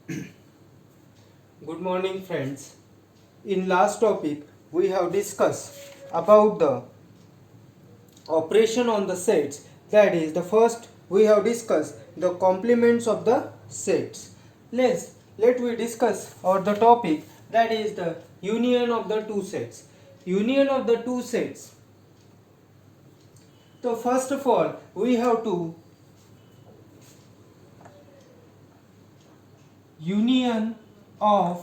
Good morning, friends. In last topic, we have discussed about the operation on the sets. That is, the first we have discussed the complements of the sets. Let we discuss or the topic, that is the union of the two sets. Union of the two sets. So first of all, we have to union of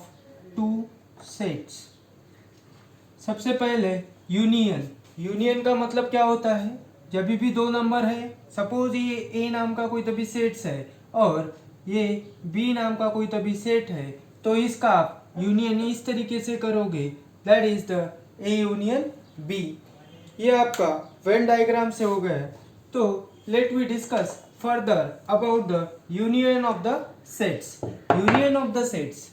two sets. सबसे पहले union का मतलब क्या होता है? जब भी दो नंबर है, सपोज ये ए नाम का कोई तभी सेट्स है और ये बी नाम का कोई तभी सेट है, तो इसका आप यूनियन इस तरीके से करोगे, that is the A union B. ये आपका वेन डायग्राम से हो गया है. तो let we discuss further about the union of the sets. Union of the sets.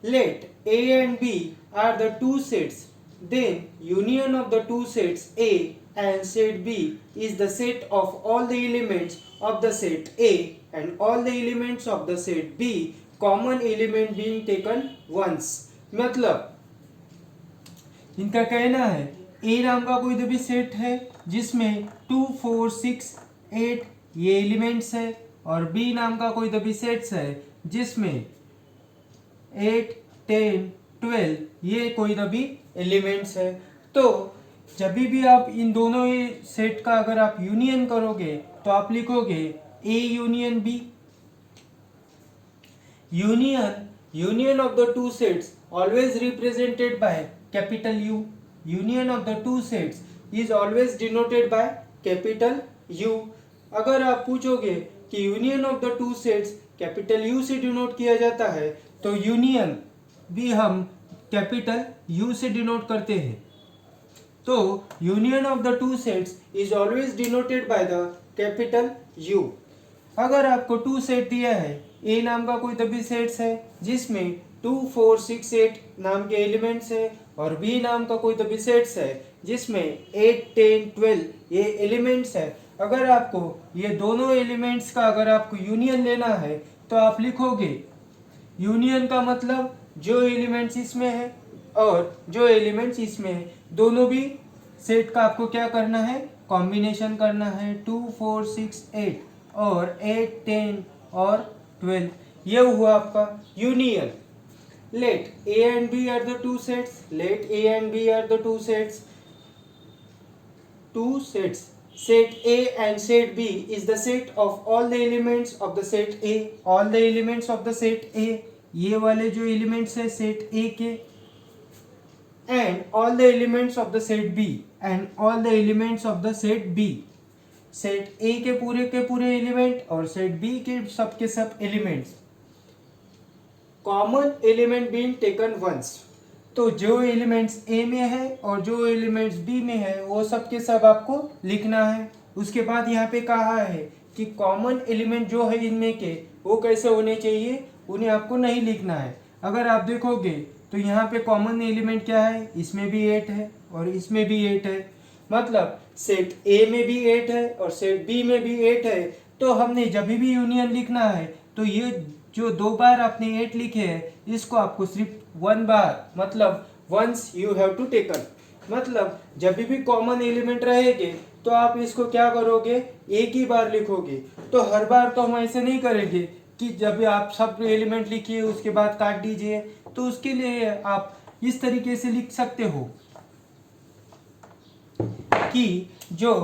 Let A and B are the two sets, then union of the two sets A and set B is the set of all the elements of the set A and all the elements of the set B, common element being taken once. मतलब इनका कहना है A नाम का कोई भी set है जिसमें 2, 4, 6, 8 ये एलिमेंट्स है और B नाम का कोई भी सेट्स है जिसमें 8, 10, 12 ये कोई भी एलिमेंट्स है. तो जब भी आप इन दोनों सेट का अगर आप यूनियन करोगे तो आप लिखोगे A union B. Union of the two sets always represented by capital U. Union of the two sets is always denoted by capital U. अगर आप पूछोगे कि union of the two sets capital U से denote किया जाता है तो union भी हम कैपिटल यू से डिनोट करते हैं. तो union of the two sets is always denoted by the capital U. अगर आपको टू सेट दिया है, ए नाम का कोई तभी सेट्स है जिसमें 2, 4, 6, 8 नाम के एलिमेंट्स है और बी नाम का कोई तभी सेट्स है जिसमें 8, 10, 12 ये एलिमेंट्स है. अगर आपको ये दोनों एलिमेंट्स का अगर आपको यूनियन लेना है तो आप लिखोगे यूनियन का मतलब जो एलिमेंट्स इसमें है और जो एलिमेंट्स इसमें है दोनों भी सेट का आपको क्या करना है, कॉम्बिनेशन करना है. 2, 4, 6, 8 और 8, 10 और 12 ये हुआ आपका union. Let A and B are the two sets. Let A and B are the two sets. Two sets. Set A and set B is the set of all the elements of the set A. All the elements of the set A. ये वाले जो elements है set A के. And all the elements of the set B. And all the elements of the set B. Set A के पूरे element और set B के सब elements. Common element being taken once. तो जो एलिमेंट्स ए में है और जो एलिमेंट्स बी में है वो सब के सब आपको लिखना है. उसके बाद यहाँ पे कहा है कि कॉमन एलिमेंट जो है इनमें के वो कैसे होने चाहिए, उन्हें आपको नहीं लिखना है. अगर आप देखोगे तो यहाँ पे कॉमन एलिमेंट क्या है, इसमें भी 8 है और इसमें भी 8 है. मतलब सेट ए में भी 8 है और सेट बी में भी 8 है. तो हमने जब भी यूनियन लिखना है तो ये जो 2 बार आपने 8 लिखे हैं इसको आपको सिर्फ 1 बार मतलब once you have to taken. मतलब जब भी कॉमन एलिमेंट रहेंगे तो आप इसको क्या करोगे, एक ही बार लिखोगे. तो हर बार तो हम ऐसे नहीं करेंगे कि जब आप सब एलिमेंट लिखिए उसके बाद काट दीजिए. तो उसके लिए आप इस तरीके से लिख सकते हो कि जो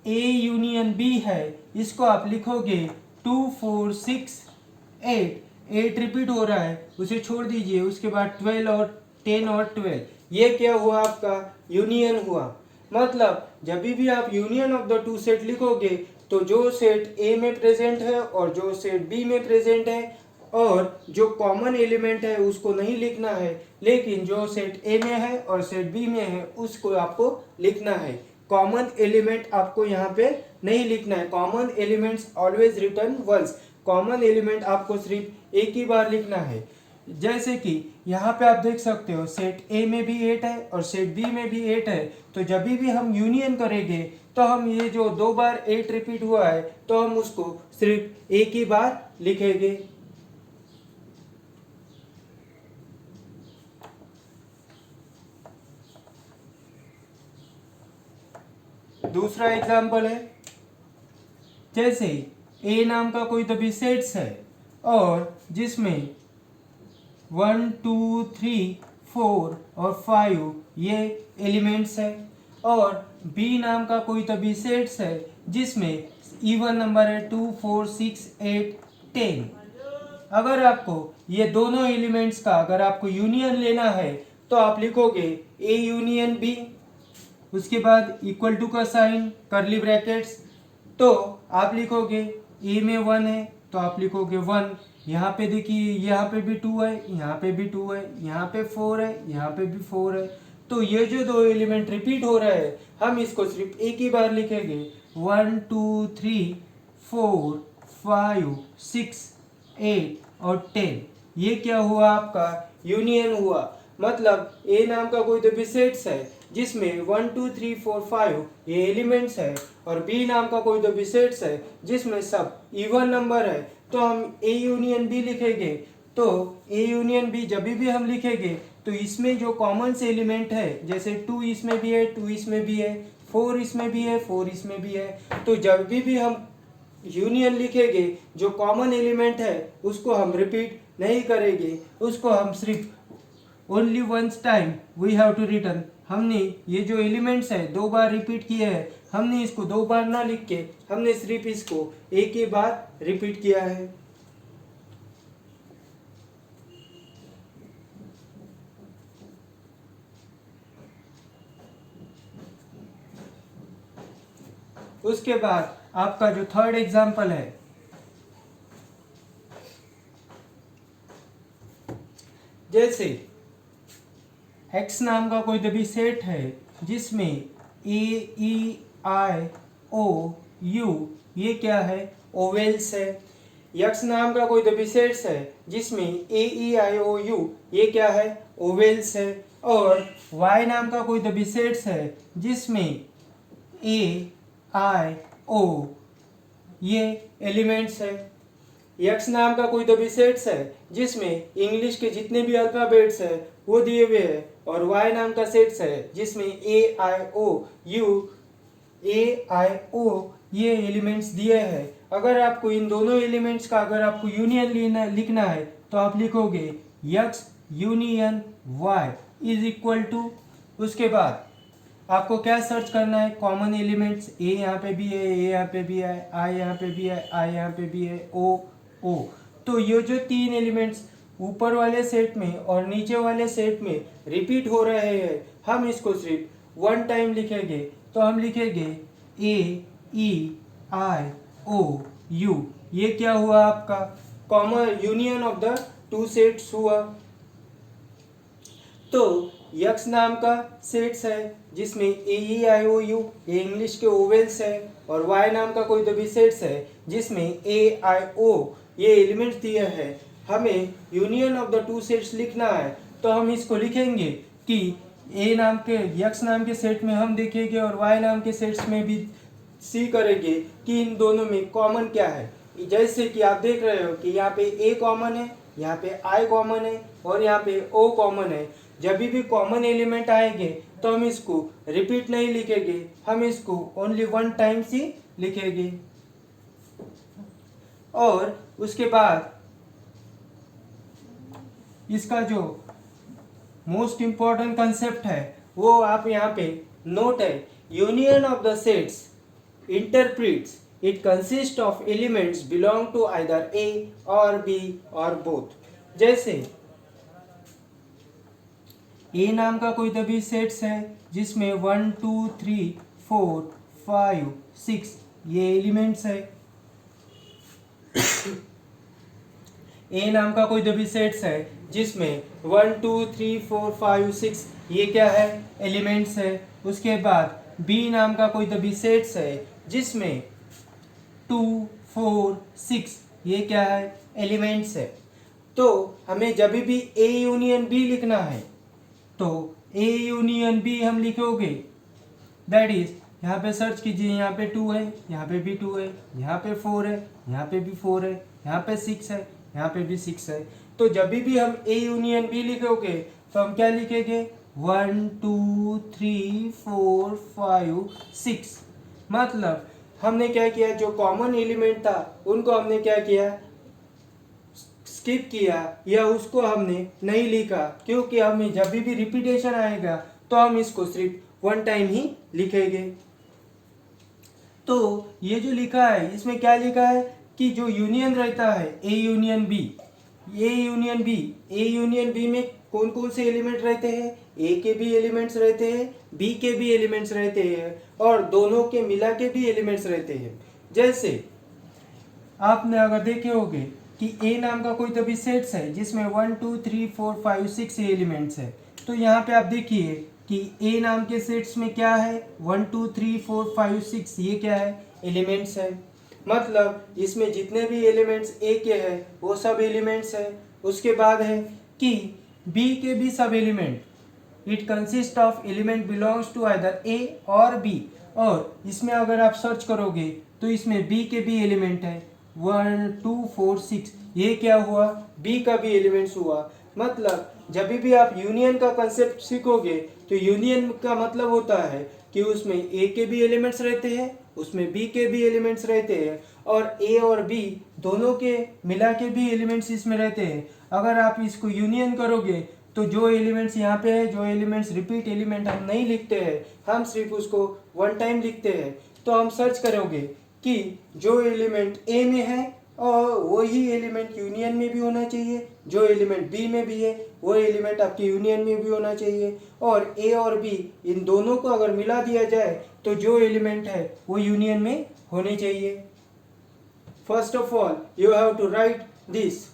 ए यूनियन बी है इसको आप लिखोगे 2, 4, 6, 8 रिपीट हो रहा है उसे छोड़ दीजिए. उसके बाद 12 और 10 और 12 ये क्या हुआ, आपका यूनियन हुआ. मतलब जब भी आप union of the to set लिखोगे तो जो सेट ए में प्रेजेंट है और जो सेट बी में प्रेजेंट है और जो कॉमन एलिमेंट है उसको नहीं लिखना है, लेकिन जो सेट ए में है और सेट बी में है उसको आपको लिखना है. कॉमन एलिमेंट आपको यहाँ पे नहीं लिखना है. Common elements always return once. Common element आपको सिर्फ एक ही बार लिखना है. जैसे कि यहाँ पे आप देख सकते हो सेट ए में भी 8 है और सेट बी में भी 8 है. तो जब भी हम यूनियन करेंगे तो हम ये जो 2 बार 8 रिपीट हुआ है तो हम उसको सिर्फ एक ही बार लिखेंगे. दूसरा एग्जाम्पल है, जैसे ए नाम का कोई तो भी सेट्स है और जिसमें 1 2 3 4 और 5 ये एलिमेंट्स है, और बी नाम का कोई तो भी सेट्स है जिसमें इवन नंबर है 2 4 6 8 10। अगर आपको ये दोनों एलिमेंट्स का अगर आपको यूनियन लेना है तो आप लिखोगे ए यूनियन बी, उसके बाद इक्वल टू का साइन, करली ब्रैकेट्स, तो आप लिखोगे ए में 1 है तो आप लिखोगे 1, यहाँ पे देखिए यहाँ पे भी 2 है, यहाँ पे भी 2 है, यहाँ पे 4 है, यहाँ पे भी 4 है। तो ये जो दो एलिमेंट रिपीट हो रहे हैं हम इसको सिर्फ एक ही बार लिखेंगे 1 2 3 4 5 6 8 और 10। ये क्या हुआ, आपका यूनियन हुआ। मतलब ए नाम का कोई तो भी सेट्स है जिसमें 1 2 3 4 5 ये एलिमेंट्स है, और बी नाम का कोई तो भी सेट्स है जिसमें सब इवन नंबर है, तो हम ए यूनियन बी लिखेंगे। तो ए यूनियन बी जब भी हम लिखेंगे तो इसमें जो कॉमन से एलिमेंट है, जैसे 2 इसमें भी है, 2 इसमें भी है, 4 इसमें भी है, 4 इसमें भी है, तो जब भी हम यूनियन लिखेंगे जो कॉमन एलिमेंट है उसको हम रिपीट नहीं करेंगे, उसको हम सिर्फ only once time we have to return. हमने ये जो एलिमेंट्स है 2 बार रिपीट किए हैं, हमने इसको 2 बार ना लिख के हमने सिर्फ इसको एक ही बार रिपीट किया है। उसके बाद आपका जो थर्ड एग्जाम्पल है, जैसे एक्स नाम का कोई तो भी सेट है जिसमें ए ई आई ओ यू ये क्या है, ओवेल्स है। यक्स नाम का कोई तो भी सेट्स है जिसमें ए ई आई ओ यू ये क्या है, ओवेल्स है। और वाई नाम का कोई तो भी सेट्स है जिसमें ए आई ओ ये एलिमेंट्स है। यक्स नाम का कोई तो भी सेट्स है जिसमें इंग्लिश के जितने भी अल्फाबेट्स है वो दिए हुए हैं, और वाई नाम का सेट्स है जिसमें ए आई ओ ये एलिमेंट्स दिए हैं। अगर आपको इन दोनों एलिमेंट्स का अगर आपको यूनियन लिखना है तो आप लिखोगे x union y is equal to, उसके बाद आपको क्या सर्च करना है, कॉमन एलिमेंट्स। ए यहाँ पे भी है, ए यहाँ पे भी है, आई यहाँ पे भी है, आई यहाँ पे भी है, ओ ओ। तो ये जो 3 एलिमेंट्स ऊपर वाले सेट में और नीचे वाले सेट में रिपीट हो रहे हैं, हम इसको सिर्फ 1 टाइम लिखेंगे। तो हम लिखेंगे ए ई आई ओ यू, ये क्या हुआ, आपका common union of the 2 sets हुआ। तो यक्स नाम का सेट्स है जिसमें ए ई आई ओ यू ये इंग्लिश के ओवेल्स है, और वाई नाम का कोई तो भी सेट्स है जिसमें ए आई ओ ये एलिमेंट्स दिए हैं। हमें यूनियन ऑफ द 2 सेट्स लिखना है, तो हम इसको लिखेंगे कि ए नाम के यक्स नाम के सेट में हम देखेंगे और वाई नाम के सेट्स में भी सी करेंगे कि इन दोनों में कॉमन क्या है। जैसे कि आप देख रहे हो कि यहाँ पे ए कॉमन है, यहाँ पे आई कॉमन है और यहाँ पे ओ कॉमन है। जब भी कॉमन एलिमेंट आएंगे तो हम इसको रिपीट नहीं लिखेंगे, हम इसको ओनली 1 टाइम्स ही लिखेंगे। और उसके बाद इसका जो मोस्ट इंपॉर्टेंट कंसेप्ट है वो आप यहाँ पे नोट है, union of the sets interprets it consist of elements belong to either A और बी और बोथ। जैसे ए नाम का कोई तो भी सेट्स है जिसमें 1 2 3 4 5 6 ये एलिमेंट्स है। ए नाम का कोई तो भी सेट्स है जिसमें 1 2 3 4 5 6 ये क्या है, एलिमेंट्स है। उसके बाद बी नाम का कोई तो भी सेट्स है जिसमें 2 4 6 ये क्या है, एलिमेंट्स है। तो हमें जब भी ए यूनियन बी लिखना है तो ए यूनियन बी हम लिखोगे, दैट इज यहाँ पे सर्च कीजिए, यहाँ पे 2 है, यहाँ पे भी 2 है, यहाँ पे 4 है, यहाँ पे भी 4 है, यहाँ पे 6 है, यहाँ पे भी 6 है। तो जब भी हम ए यूनियन बी लिखोगे तो हम क्या लिखेंगे 1 2 3 4 5 6। मतलब हमने क्या किया, जो कॉमन एलिमेंट था उनको हमने क्या किया, स्किप किया या उसको हमने नहीं लिखा, क्योंकि हमें जब भी रिपीटेशन आएगा तो हम इसको सिर्फ वन टाइम ही लिखेंगे। तो ये जो लिखा है इसमें क्या लिखा है कि जो यूनियन रहता है A union B, A union B में कौन कौन से एलिमेंट रहते हैं, ए के भी एलिमेंट्स रहते हैं, बी के भी एलिमेंट्स रहते हैं और दोनों के मिला के भी एलिमेंट्स रहते हैं। जैसे आपने अगर देखे होंगे कि ए नाम का कोई तो भी सेट्स है जिसमें 1 2 3 4 5 6 एलिमेंट्स है, तो यहाँ पे आप देखिए कि ए नाम के सेट्स में क्या है, 1 2 3 4 5 6, ये क्या है, एलिमेंट्स है। मतलब इसमें जितने भी एलिमेंट्स ए के हैं वो सब एलिमेंट्स है। उसके बाद है कि बी के भी सब element, it consist of element belongs to either A और बी, और इसमें अगर आप सर्च करोगे तो इसमें बी के भी एलिमेंट है 1 2 4 6, ये क्या हुआ, बी का भी एलिमेंट्स हुआ। मतलब जब भी आप यूनियन का कंसेप्ट सीखोगे तो यूनियन का मतलब होता है कि उसमें ए के भी एलिमेंट्स रहते हैं, उसमें बी के भी एलिमेंट्स रहते हैं और ए और बी दोनों के मिला के भी एलिमेंट्स इसमें रहते हैं। अगर आप इसको यूनियन करोगे तो जो एलिमेंट्स यहाँ पे है, जो एलिमेंट्स रिपीट एलिमेंट हम नहीं लिखते हैं, हम सिर्फ उसको वन टाइम लिखते हैं, तो हम सर्च करोगे कि जो एलिमेंट ए में है और वही एलिमेंट यूनियन में भी होना चाहिए, जो एलिमेंट बी में भी है वो एलिमेंट आपके यूनियन में भी होना चाहिए, और ए और बी इन दोनों को अगर मिला दिया जाए तो जो एलिमेंट है वो यूनियन में होने चाहिए। First of all you have to write this.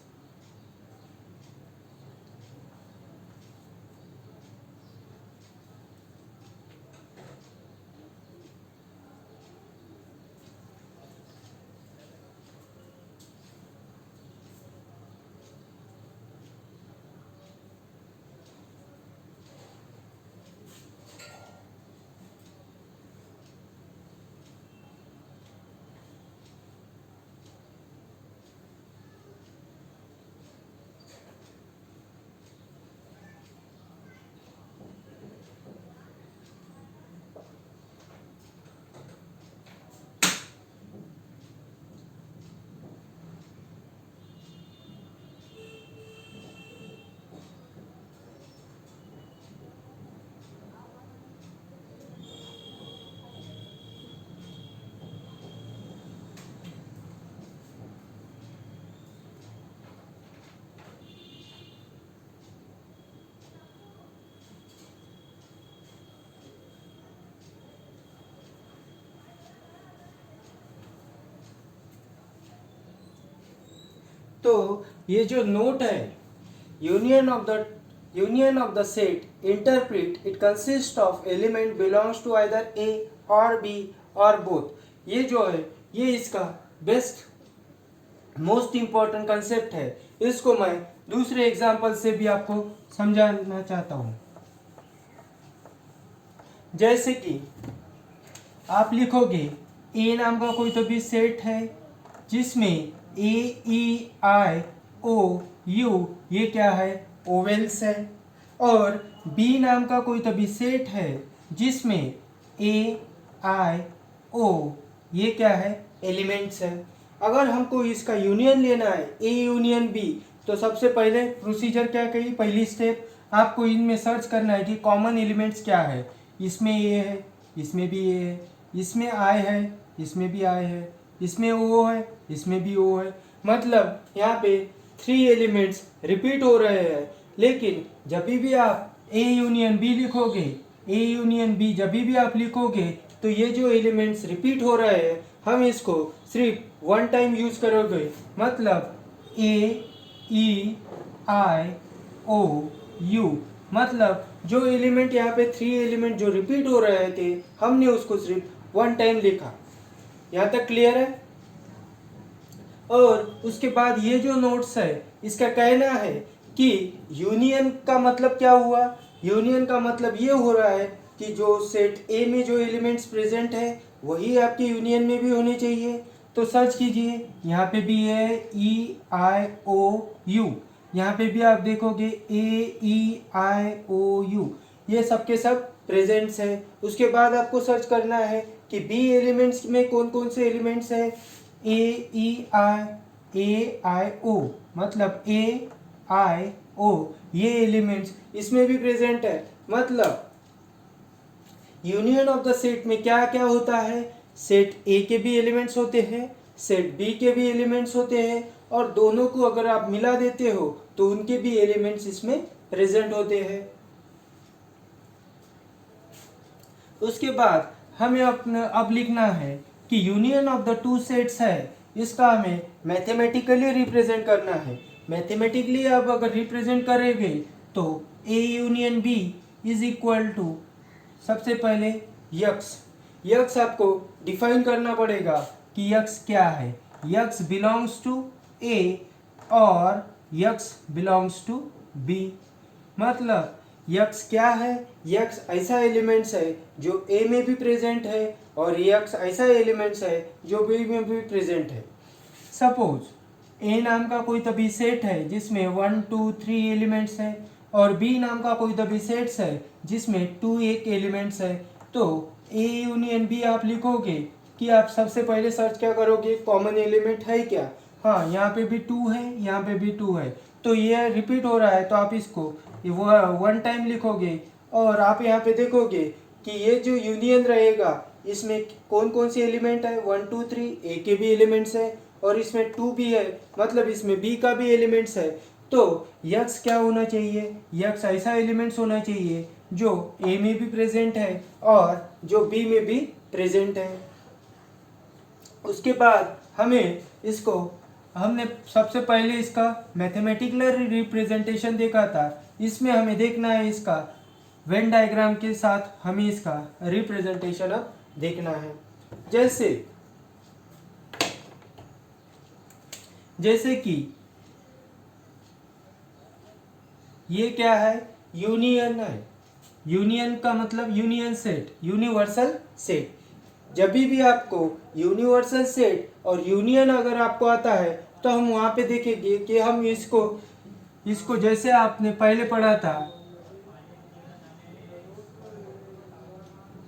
तो ये जो नोट है, union of the set interpret it consist of element belongs to either A और बी और बोथ, ये जो है ये इसका बेस्ट मोस्ट इंपॉर्टेंट कंसेप्ट है। इसको मैं दूसरे एग्जांपल से भी आपको समझाना चाहता हूँ। जैसे कि आप लिखोगे ए नाम का कोई तो भी सेट है जिसमें ए ई आई ओ यू ये क्या है, ओवेल्स है, और बी नाम का कोई तो भी सेट है जिसमें ए आई ओ ये क्या है, एलिमेंट्स है। अगर हमको इसका यूनियन लेना है ए यूनियन बी, तो सबसे पहले प्रोसीजर क्या कही, पहली स्टेप आपको इनमें सर्च करना है कि कॉमन एलिमेंट्स क्या है। इसमें ए है, इसमें भी ए है, इसमें आई है, इसमें भी आई है, इसमें ओ है, इसमें भी ओ है। मतलब यहाँ पे 3 एलिमेंट्स रिपीट हो रहे हैं, लेकिन जब भी आप ए यूनियन बी लिखोगे, ए यूनियन बी जब भी आप लिखोगे तो ये जो एलिमेंट्स रिपीट हो रहे हैं हम इसको सिर्फ वन टाइम यूज करोगे। मतलब ए ई आई ओ यू, मतलब जो एलिमेंट यहाँ पे 3 एलिमेंट जो रिपीट हो रहे थे हमने उसको सिर्फ वन टाइम लिखा। यहाँ तक क्लियर है। और उसके बाद ये जो नोट्स है इसका कहना है कि यूनियन का मतलब क्या हुआ, यूनियन का मतलब ये हो रहा है कि जो सेट ए में जो एलिमेंट्स प्रेजेंट है वही आपके यूनियन में भी होने चाहिए। तो सर्च कीजिए, यहाँ पे भी है ई आई ओ यू, यहाँ पे भी आप देखोगे ए ई आई ओ यू, ये सब के सब प्रेजेंट्स है। उसके बाद आपको सर्च करना है कि बी एलिमेंट्स में कौन कौन से एलिमेंट्स है, ए आई ओ, मतलब AIO ये एलिमेंट्स इसमें भी प्रेजेंट है। मतलब यूनियन ऑफ द सेट में क्या क्या होता है, सेट ए के भी एलिमेंट्स होते हैं, सेट बी के भी एलिमेंट्स होते हैं, और दोनों को अगर आप मिला देते हो तो उनके भी एलिमेंट्स इसमें प्रेजेंट होते हैं। उसके बाद हमें अपना अब लिखना है कि union of the two sets है, इसका हमें मैथमेटिकली रिप्रेजेंट करना है। मैथमेटिकली अब अगर रिप्रेजेंट करेंगे तो A union B is equal to, सबसे पहले यक्स, यक्स आपको डिफाइन करना पड़ेगा कि यक्स क्या है। यक्स बिलोंग्स टू ए और यक्स बिलोंग्स टू बी। मतलब यक्स क्या है, यक्स ऐसा एलिमेंट्स है जो ए में भी प्रेजेंट है और यक्स ऐसा एलिमेंट्स है जो बी में भी प्रेजेंट है। सपोज ए नाम का कोई तभी सेट है जिसमें 1 2 3 एलिमेंट्स है, और बी नाम का कोई तभी सेट्स है जिसमें 2 एक एलिमेंट्स है। तो ए यूनियन बी आप लिखोगे कि आप सबसे पहले सर्च क्या करोगे, कॉमन एलिमेंट है क्या। हाँ, यहाँ पे भी 2 है, यहाँ पे भी 2 है, तो ये रिपीट हो रहा है, तो आप इसको 1 टाइम लिखोगे और आप यहाँ पे देखोगे कि ये जो यूनियन रहेगा इसमें कौन कौन सी एलिमेंट है, 1 2 3 ए के भी एलिमेंट्स है और इसमें 2 भी है, मतलब इसमें बी का भी एलिमेंट्स है। तो यक्स क्या होना चाहिए, यक्स ऐसा एलिमेंट्स होना चाहिए जो ए में भी प्रेजेंट है और जो बी में भी प्रेजेंट है। उसके बाद हमें इसको, हमने सबसे पहले इसका मैथमेटिकल रिप्रेजेंटेशन देखा था, इसमें हमें देखना है इसका वेन डायग्राम के साथ हमें इसका रिप्रेजेंटेशन अब देखना है। जैसे कि ये क्या है, यूनियन है। यूनियन का मतलब यूनियन सेट, यूनिवर्सल सेट। जब भी आपको यूनिवर्सल सेट और यूनियन अगर आपको आता है तो हम वहाँ पे देखेंगे कि हम इसको जैसे आपने पहले पढ़ा था,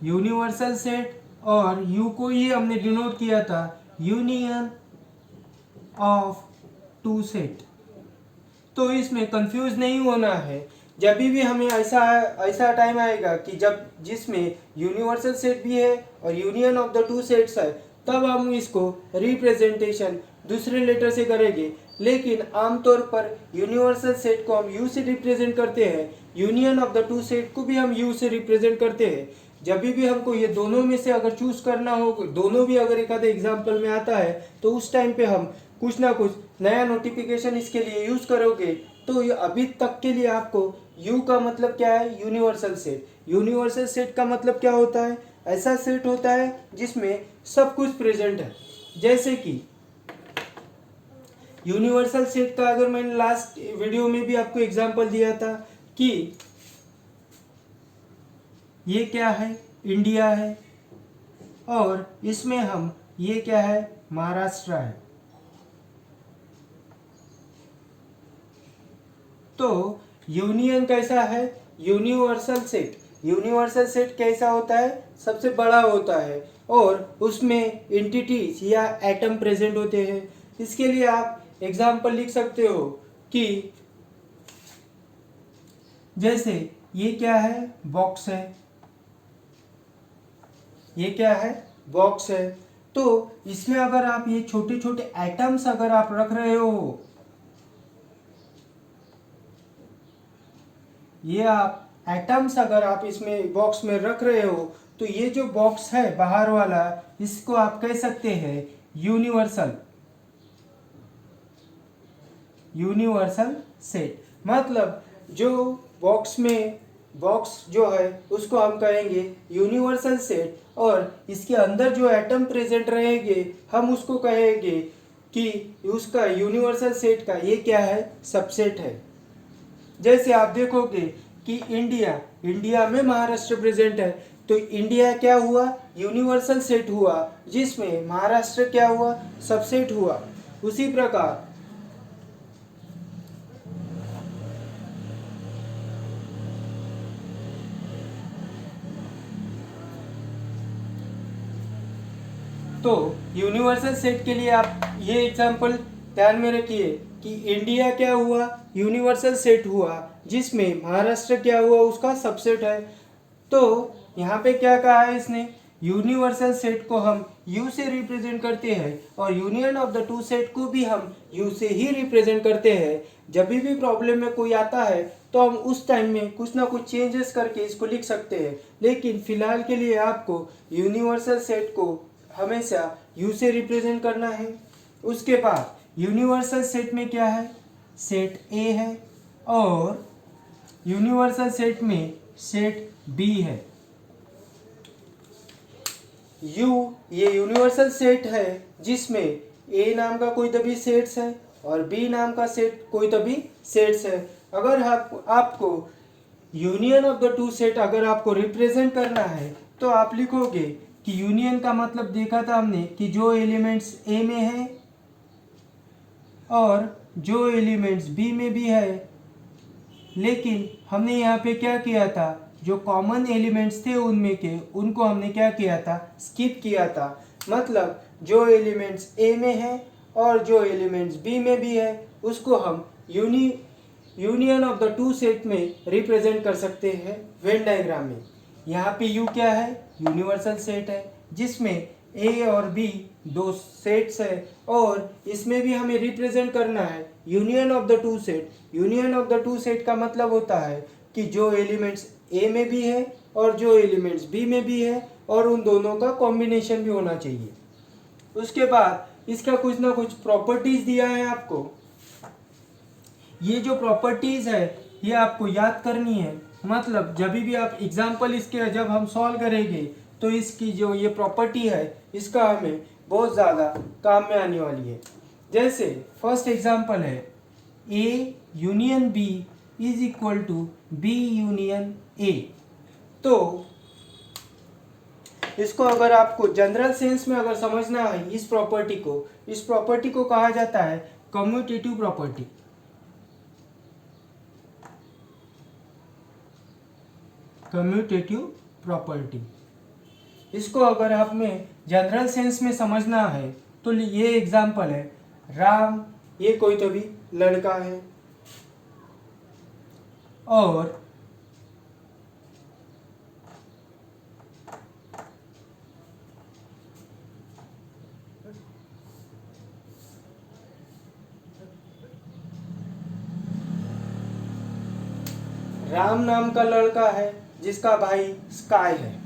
यूनिवर्सल सेट, और यू को ही हमने डिनोट किया था यूनियन ऑफ टू सेट। तो इसमें कंफ्यूज नहीं होना है। जब भी हमें ऐसा टाइम आएगा कि जिसमें यूनिवर्सल सेट भी है और union of the two sets है, तब हम इसको रिप्रेजेंटेशन दूसरे लेटर से करेंगे। लेकिन आमतौर पर यूनिवर्सल सेट को हम यू से रिप्रेजेंट करते हैं, union of the to set को भी हम यू से रिप्रेजेंट करते हैं। जब भी हमको ये दोनों में से अगर चूज करना हो, दोनों भी अगर एक आधे एग्जाम्पल में आता है, तो उस टाइम पे हम कुछ ना कुछ नया नोटिफिकेशन इसके लिए यूज करोगे। तो ये अभी तक के लिए आपको यू का मतलब क्या है, यूनिवर्सल सेट। यूनिवर्सल सेट का मतलब क्या होता है, ऐसा सेट होता है जिसमें सब कुछ प्रेजेंट है। जैसे कि यूनिवर्सल सेट का अगर मैंने लास्ट वीडियो में भी आपको एग्जांपल दिया था कि ये क्या है, इंडिया है, और इसमें हम ये क्या है, महाराष्ट्र है। तो यूनियन कैसा है, यूनिवर्सल सेट। यूनिवर्सल सेट कैसा होता है, सबसे बड़ा होता है और उसमें एंटिटीज या एटम प्रेजेंट होते हैं। इसके लिए आप एग्जांपल लिख सकते हो कि जैसे ये क्या है, बॉक्स है, ये क्या है, बॉक्स है। तो इसमें अगर आप ये छोटे छोटे एटम्स अगर आप रख रहे हो, ये आप एटम्स अगर आप इसमें बॉक्स में रख रहे हो, तो ये जो बॉक्स है बाहर वाला, इसको आप कह सकते हैं यूनिवर्सल सेट। मतलब जो बॉक्स जो है उसको हम कहेंगे यूनिवर्सल सेट, और इसके अंदर जो एटम प्रेजेंट रहेंगे हम उसको कहेंगे कि उसका यूनिवर्सल सेट का ये क्या है, सबसेट है। जैसे आप देखोगे कि इंडिया में महाराष्ट्र प्रेजेंट है, तो इंडिया क्या हुआ, यूनिवर्सल सेट हुआ, जिसमें महाराष्ट्र क्या हुआ, सबसेट हुआ। उसी प्रकार तो यूनिवर्सल सेट के लिए आप ये एग्जांपल ध्यान में रखिए कि इंडिया क्या हुआ, यूनिवर्सल सेट हुआ, जिसमें महाराष्ट्र क्या हुआ, उसका सबसेट है। तो यहाँ पे क्या कहा है इसने, यूनिवर्सल सेट को हम यू से रिप्रेजेंट करते हैं और union of the to set को भी हम यू से ही रिप्रेजेंट करते हैं। जब भी प्रॉब्लम में कोई आता है तो हम उस टाइम में कुछ ना कुछ चेंजेस करके इसको लिख सकते हैं, लेकिन फिलहाल के लिए आपको यूनिवर्सल सेट को हमेशा यू से रिप्रेजेंट करना है। उसके बाद यूनिवर्सल सेट में क्या है, सेट ए है और यूनिवर्सल सेट में सेट बी है। यू ये यूनिवर्सल सेट है जिसमें ए नाम का कोई तभी सेट्स है और बी नाम का सेट कोई तभी सेट्स है। अगर आपको union of the to set अगर आपको रिप्रेजेंट करना है तो आप लिखोगे कि यूनियन का मतलब देखा था हमने कि जो एलिमेंट्स ए में है और जो एलिमेंट्स बी में भी है, लेकिन हमने यहाँ पे क्या किया था, जो कॉमन एलिमेंट्स थे उनमें के उनको हमने क्या किया था, स्किप किया था। मतलब जो एलिमेंट्स ए में है और जो एलिमेंट्स बी में भी है उसको हम union of the to set में रिप्रेजेंट कर सकते हैं वेन डायग्राम में। यहाँ पे यू क्या है, यूनिवर्सल सेट है जिसमें ए और बी दो सेट्स है और इसमें भी हमें रिप्रेजेंट करना है union of the to set. Union of the to set का मतलब होता है कि जो एलिमेंट्स ए में भी है और जो एलिमेंट्स बी में भी है और उन दोनों का कॉम्बिनेशन भी होना चाहिए। उसके बाद इसका कुछ ना कुछ प्रॉपर्टीज दिया है आपको। ये जो प्रॉपर्टीज है ये आपको याद करनी है। मतलब जब भी आप एग्जाम्पल इसके जब हम सॉल्व करेंगे तो इसकी जो ये प्रॉपर्टी है इसका हमें बहुत ज़्यादा काम में आने वाली है। जैसे फर्स्ट एग्जाम्पल है A union B is equal to B union A. तो इसको अगर आपको जनरल सेंस में अगर समझना है इस प्रॉपर्टी को कहा जाता है कम्यूटेटिव प्रॉपर्टी। कम्यूटेटिव प्रॉपर्टी इसको अगर आप में जनरल सेंस में समझना है तो ये एग्जाम्पल है राम, ये कोई तो भी लड़का है और राम नाम का लड़का है जिसका भाई स्काई है।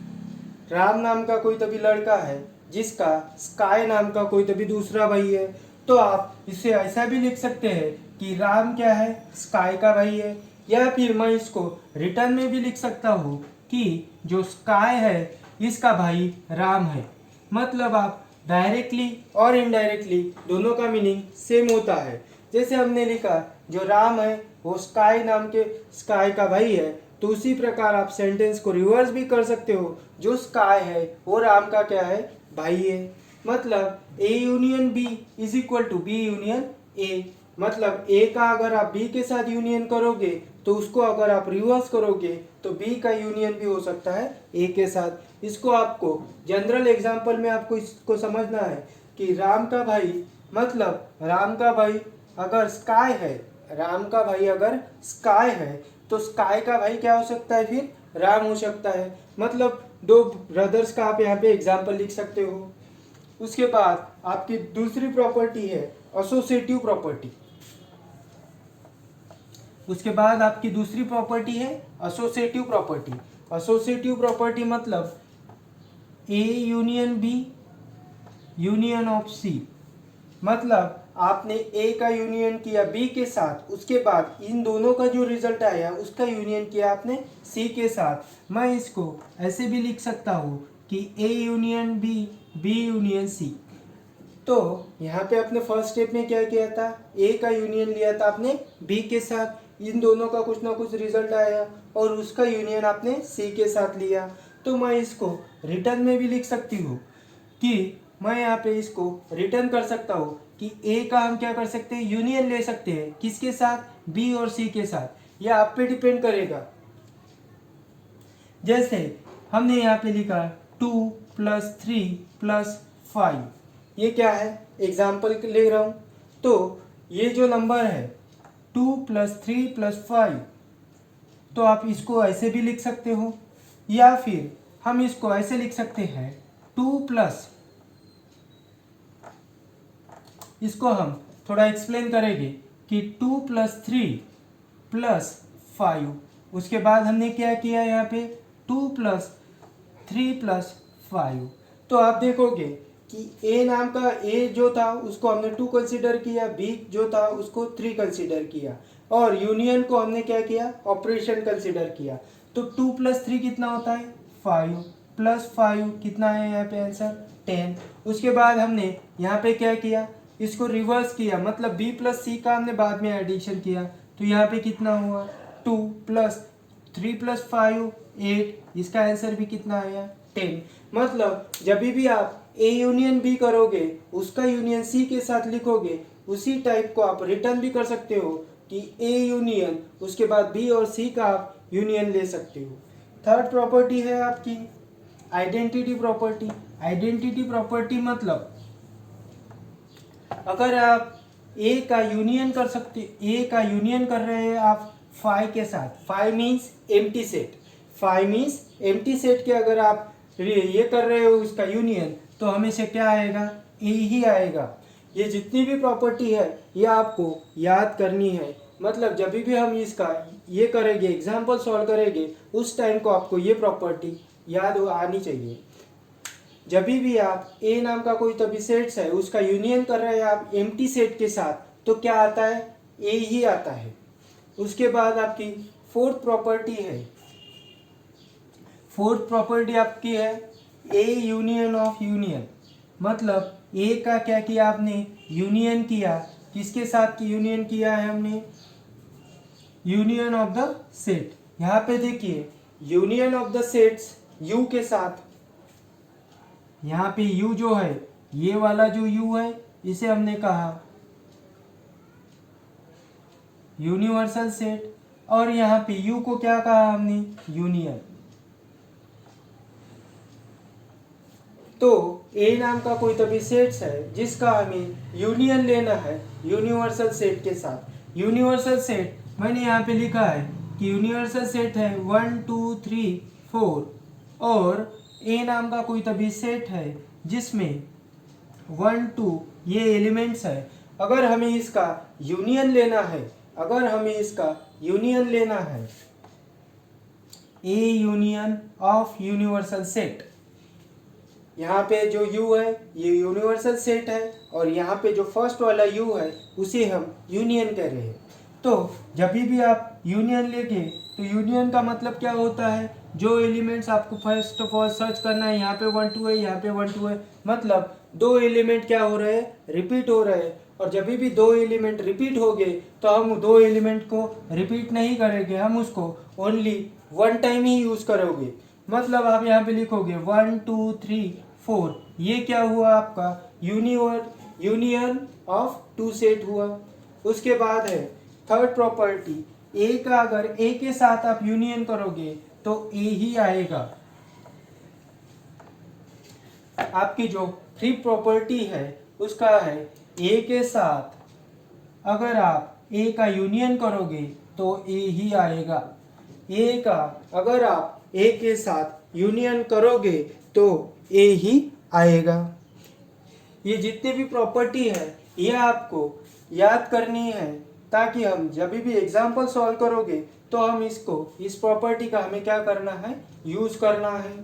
राम नाम का कोई तभी लड़का है जिसका स्काई नाम का कोई तभी दूसरा भाई है। तो आप इसे ऐसा भी लिख सकते हैं कि राम क्या है, स्काई का भाई है। या फिर मैं इसको रिटर्न में भी लिख सकता हूँ कि जो स्काई है इसका भाई राम है। मतलब आप डायरेक्टली और इनडायरेक्टली दोनों का मीनिंग सेम होता है। जैसे हमने लिखा जो राम है वो स्काई नाम के स्काई का भाई है, तो उसी प्रकार आप सेंटेंस को रिवर्स भी कर सकते हो, जो स्काई है वो राम का क्या है, भाई है। मतलब A union B is equal to B union A. मतलब ए का अगर आप बी के साथ यूनियन करोगे तो उसको अगर आप रिवर्स करोगे तो बी का यूनियन भी हो सकता है ए के साथ। इसको आपको जनरल एग्जांपल में आपको इसको समझना है कि राम का भाई, मतलब राम का भाई अगर स्काई है, राम का भाई अगर स्काई है तो स्काई का भाई क्या हो सकता है, फिर राम हो सकता है। मतलब दो ब्रदर्स का आप यहाँ पे एग्जाम्पल लिख सकते हो। उसके बाद आपकी दूसरी प्रॉपर्टी है एसोसिएटिव प्रॉपर्टी। उसके बाद आपकी दूसरी प्रॉपर्टी है एसोसिएटिव प्रॉपर्टी। एसोसिएटिव प्रॉपर्टी मतलब A union B union of C. मतलब आपने ए का यूनियन किया बी के साथ, उसके बाद इन दोनों का जो रिजल्ट आया उसका यूनियन किया आपने सी के साथ। मैं इसको ऐसे भी लिख सकता हूँ कि A union B B union C. तो यहाँ पे आपने फर्स्ट स्टेप में क्या किया था, ए का यूनियन लिया था आपने बी के साथ, इन दोनों का कुछ ना कुछ रिजल्ट आया और उसका यूनियन आपने सी के साथ लिया। तो मैं इसको रिटर्न में भी लिख सकती हूँ कि मैं यहाँ पे इसको रिटर्न कर सकता हूँ कि ए का हम क्या कर सकते हैं, यूनियन ले सकते हैं किसके साथ, बी और सी के साथ। यह आप पे डिपेंड करेगा। जैसे हमने यहाँ पे लिखा 2 + 3 + 5। ये क्या है, एग्जाम्पल ले रहा हूँ। तो ये जो नंबर है 2 + 3 + 5, तो आप इसको ऐसे भी लिख सकते हो, या फिर हम इसको ऐसे लिख सकते हैं 2 प्लस, इसको हम थोड़ा एक्सप्लेन करेंगे कि 2 + 3 + 5, उसके बाद हमने क्या किया यहाँ पे 2 + 3 + 5। तो आप देखोगे कि ए नाम का ए जो था उसको हमने 2 कंसीडर किया, बी जो था उसको 3 कंसीडर किया, और यूनियन को हमने क्या किया, ऑपरेशन कंसीडर किया। तो 2 + 3 कितना होता है 5, + 5 कितना है यहाँ पे आंसर 10। उसके बाद हमने यहाँ पे क्या किया, इसको रिवर्स किया, मतलब b + c का हमने बाद में एडिशन किया। तो यहाँ पे कितना हुआ 2 + 3 + 5 8, इसका आंसर भी कितना आया 10। मतलब जब भी आप ए यूनियन बी करोगे, उसका यूनियन सी के साथ लिखोगे, उसी टाइप को आप रिटर्न भी कर सकते हो कि ए यूनियन, उसके बाद बी और सी का आप यूनियन ले सकते हो। थर्ड प्रॉपर्टी है आपकी आइडेंटिटी प्रॉपर्टी। आइडेंटिटी प्रॉपर्टी मतलब अगर आप ए का यूनियन कर सकते, ए का यूनियन कर रहे हैं आप फाइव के साथ, five means empty set, five means empty set के अगर आप ये कर रहे हो उसका यूनियन, तो हमेशा क्या आएगा ए ही आएगा। ये जितनी भी प्रॉपर्टी है ये आपको याद करनी है, मतलब जब भी हम इसका ये करेंगे, एग्जाम्पल सॉल्व करेंगे, उस टाइम को आपको ये प्रॉपर्टी याद आनी चाहिए। जब भी आप ए नाम का कोई तभी सेट्स है उसका यूनियन कर रहे हैं आप एम्प्टी सेट के साथ, तो क्या आता है ए ही आता है। उसके बाद आपकी फोर्थ प्रॉपर्टी है, फोर्थ प्रॉपर्टी आपकी है ए यूनियन ऑफ यूनियन। मतलब ए का क्या किया आपने, यूनियन किया, किसके साथ की यूनियन किया है हमने, यूनियन ऑफ द सेट। यहाँ पे देखिए union of the sets you के साथ, यहाँ पे u जो है, ये वाला जो u है इसे हमने कहा यूनिवर्सल सेट, और यहाँ पे u को क्या कहा हमने, यूनियन। तो a नाम का कोई तभी सेट्स है जिसका हमें यूनियन लेना है यूनिवर्सल सेट के साथ। यूनिवर्सल सेट मैंने यहाँ पे लिखा है कि यूनिवर्सल सेट है 1 2 3 4, और ए नाम का कोई तभी सेट है जिसमें 1 2 ये एलिमेंट्स है। अगर हमें इसका यूनियन लेना है, अगर हमें इसका यूनियन लेना है, A union of universal set, यहाँ पे जो u है ये यूनिवर्सल सेट है, और यहाँ पे जो फर्स्ट वाला u है उसे हम यूनियन कह रहे हैं। तो जब भी आप यूनियन लेंगे, तो यूनियन का मतलब क्या होता है, जो एलिमेंट्स आपको फर्स्ट ऑफ ऑल सर्च करना है, यहाँ पे 1 2 है, यहाँ पे 1 2 है, मतलब दो एलिमेंट क्या हो रहे हैं, रिपीट हो रहे हैं। और जब भी दो एलिमेंट रिपीट हो गए तो हम दो एलिमेंट को रिपीट नहीं करेंगे, हम उसको ओनली वन टाइम ही यूज करोगे। मतलब आप यहाँ पे लिखोगे 1 2 3 4, ये क्या हुआ आपका यूनियन ऑफ टू सेट हुआ। उसके बाद है थर्ड प्रॉपर्टी, ए का अगर ए के साथ आप यूनियन करोगे तो ए ही आएगा। आपकी जो थ्री प्रॉपर्टी है उसका है ए के साथ अगर आप ए का यूनियन करोगे तो ए ही आएगा। ए का अगर आप ए के साथ यूनियन करोगे तो ए ही आएगा। ये जितनी भी प्रॉपर्टी है ये आपको याद करनी है, ताकि हम जब भी एग्जाम्पल सॉल्व करोगे तो हम इसको, इस प्रॉपर्टी का हमें क्या करना है, यूज करना है।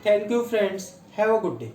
Thank you friends, have a good day.